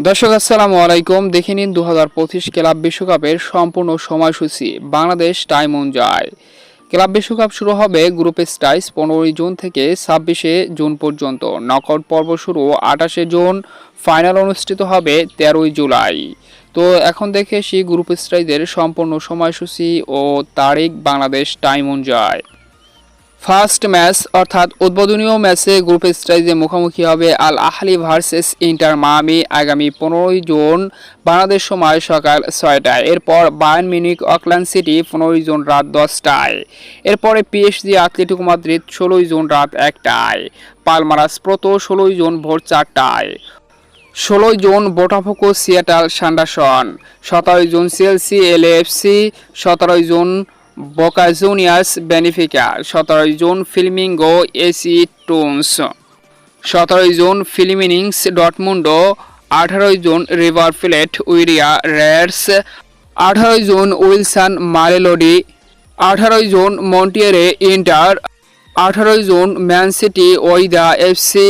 দর্শক আসসালামু আলাইকুম। দেখে নিন 2025 ক্লাব বিশ্বকাপের সম্পূর্ণ সময়সূচি বাংলাদেশ টাইম অনুযায়ী। ক্লাব বিশ্বকাপ শুরু হবে গ্রুপ স্টেজ 15 জুন থেকে 26 জুন পর্যন্ত। নকআউট পর্ব শুরু 28 জুন, ফাইনাল অনুষ্ঠিত হবে 13 জুলাই। তো এখন দেখে সেই গ্রুপ স্টেজের সম্পূর্ণ সময়সূচি ও তারিখ বাংলাদেশ টাইম অনুযায়ী। ফার্স্ট ম্যাচ অর্থাৎ উদ্বোধনীয় ম্যাচে গ্রুপ স্টেজে মুখোমুখি হবে আল আহলি ভার্সেস ইন্টার মায়ামি আগামী 15 জুন বাংলাদেশ সময় সকাল 6টায়। এরপর Bayern Munich Auckland city 15 June রাত 10টায়। এরপরে পিএসজি আতলেটিকো মাদ্রিদ 16 জুন রাত 1টায়। পালমারাস প্রতো 16 জুন ভোর 4টায়। 16 June Botafogo Seattle Sounders. 17 June Chelsea LAFC. 17 June Boca Juniors Benfica. 17 June Flamengo ES Tunis. 17 June Fluminense Dortmund. 18 June River Plate Urawa Reds. 18 June Ulsan Mamelodi. 18 June Monterrey Inter. 18 June Man City Wydad FC.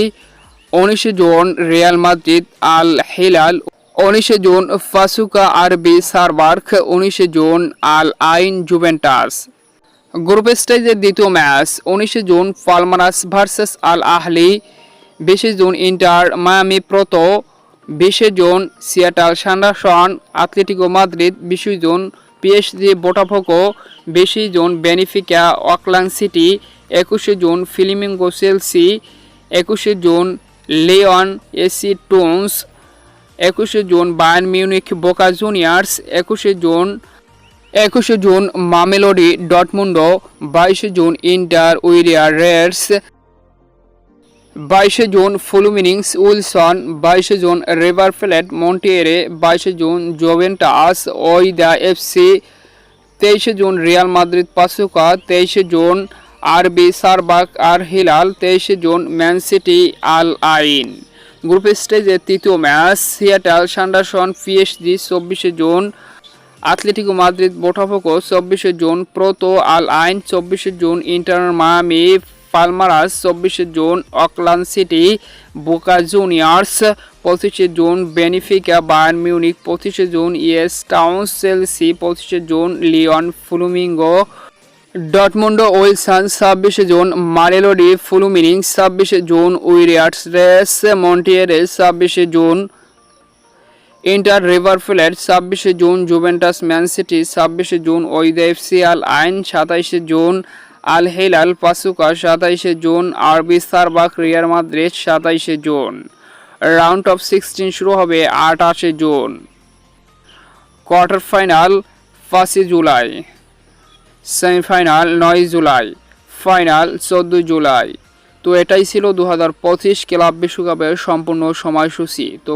19 June Real Madrid Al Hilal. 19 June Pachuca RB Salzburg. 19 June আল আইন Juventus. Group স্টেজের দ্বিতীয় match 19 June Palmeiras versus Al Ahly. 20 June Inter Miami Porto. 20 June Seattle Sounders Atletico Madrid. 20 June PSG Botafogo. 20 June Benfica Auckland City. 21 June Flamengo Chelsea. 21 June Leon ES Tunis. 21 June Bayern Munich Boca Juniors. 21 June Mamelodi Dortmund. 22 June Inter Urawa Reds. 22 June Fluminense Ulsan. 22 June River Plate Monterrey. 22 June Juventus Wydad FC. 23 June Real Madrid Pachuca. 23 June RB Salzburg আর Hilal. 23 June Man City Al Ain. Group স্টেজের তৃতীয় match Seattle Sounders PSG 24 June. Atletico Madrid Botafogo 24 June. Porto Al Ain 24 June. Inter Miami Palmeiras 24 June. Auckland City Boca Juniors 25 June. Benfica Bayern Munich 25 June. ES Tunis Chelsea 25 June. Leon Flamengo Dortmund Ulsan 26 June. Mamelodi Fluminense 26 June. Urawa Reds Monterrey 26 June. Inter River Plate 26 June. Juventus Man City 26 June. Wydad FC Al Ain 27 June. Al Hilal Pachuca 27 June. RB Salzburg Real Madrid 27 June. Round of 16 শুরু হবে 28 June. Quarter final 5 July. Semifinal 9 July. Final 14 July. তো এটাই ছিল 2025 club বিশ্বকাপের সম্পূর্ণ সময়সূচি। তো